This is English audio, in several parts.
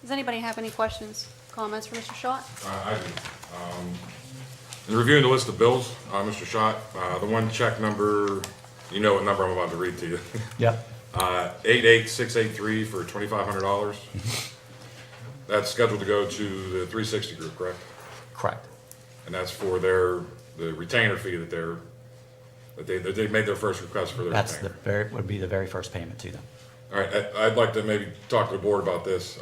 Does anybody have any questions, comments for Mr. Schott? I do. In reviewing the list of bills, Mr. Schott, the one check number, you know what number I'm about to read to you. Yep. 88683 for $2,500. That's scheduled to go to the 360 group, correct? Correct. And that's for the retainer fee that they made their first request for their That's retainer. would be the very first payment to them. All right, I'd like to maybe talk to the board about this.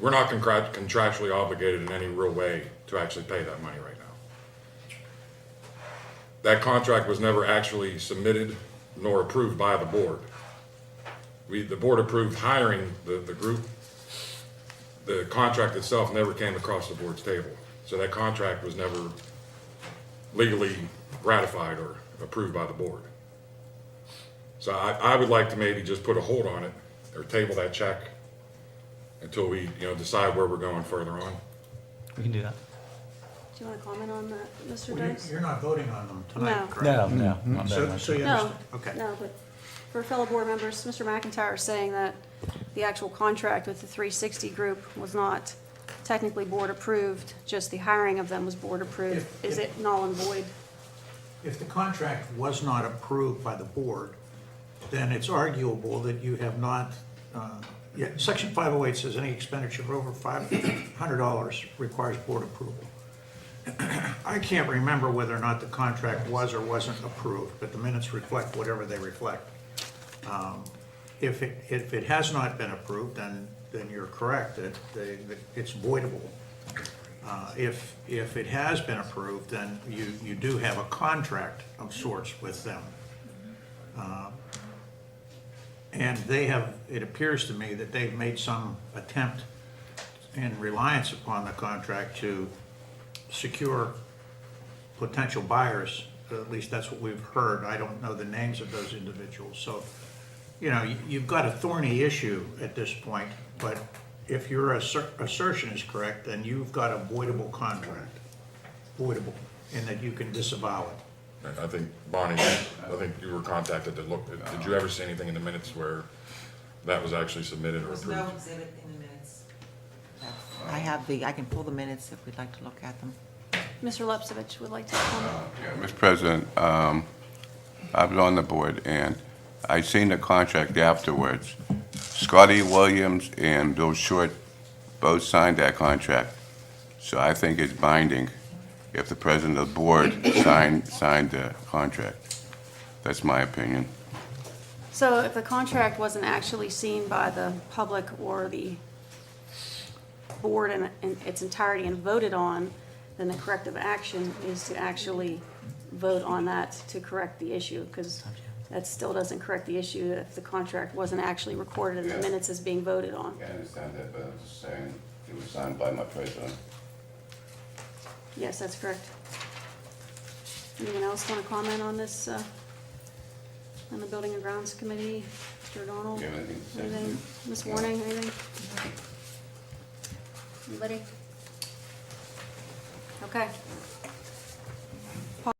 We're not contractually obligated in any real way to actually pay that money right now. That contract was never actually submitted nor approved by the board. The board approved hiring the group. The contract itself never came across the board's table. So that contract was never legally ratified or approved by the board. So I would like to maybe just put a hold on it or table that check until we, decide where we're going further on. We can do that. Do you want to comment on that, Mr. Well, Dice? you're not voting on them tonight, No. correct? No. not very So much. you No, understand, okay. no, but for fellow board members, Mr. McIntyre is saying that the actual contract with the 360 group was not technically board approved, just the hiring of them was board approved. Is it null and void? If the contract was not approved by the board, then it's arguable that you have not, Section 508 says any expenditure over $500 requires board approval. I can't remember whether or not the contract was or wasn't approved, but the minutes reflect whatever they reflect. If it has not been approved, then you're correct, that it's voidable. If it has been approved, then you do have a contract of sorts with them. And it appears to me that they've made some attempt in reliance upon the contract to secure potential buyers. At least that's what we've heard. I don't know the names of those individuals. So, you've got a thorny issue at this point, but if your assertion is correct, then you've got a voidable contract, voidable, and that you can disavow it. I think, Bonnie, I think you were contacted to look, did you ever see anything in the minutes where that was actually submitted or There's approved? no exhibit in the minutes. I can pull the minutes if we'd like to look at them. Mr. Lepsovich would like to comment. Mr. President, I was on the board, and I seen the contract afterwards. Scotty Williams and Bill Short both signed that contract, so I think it's binding if the president of the board signed the contract. That's my opinion. So if the contract wasn't actually seen by the public or the board in its entirety and voted on, then the corrective action is to actually vote on that to correct the issue, because that still doesn't correct the issue if the contract wasn't actually recorded in the minutes as being voted on. I understand that, but I'm just saying it was signed by my president. Yes, that's correct. Anyone else want to comment on this, on the Building and Grounds Committee? Mr. O'Donnell? You have anything to say? Anything? Ms. Warning, anything? Anybody? Okay.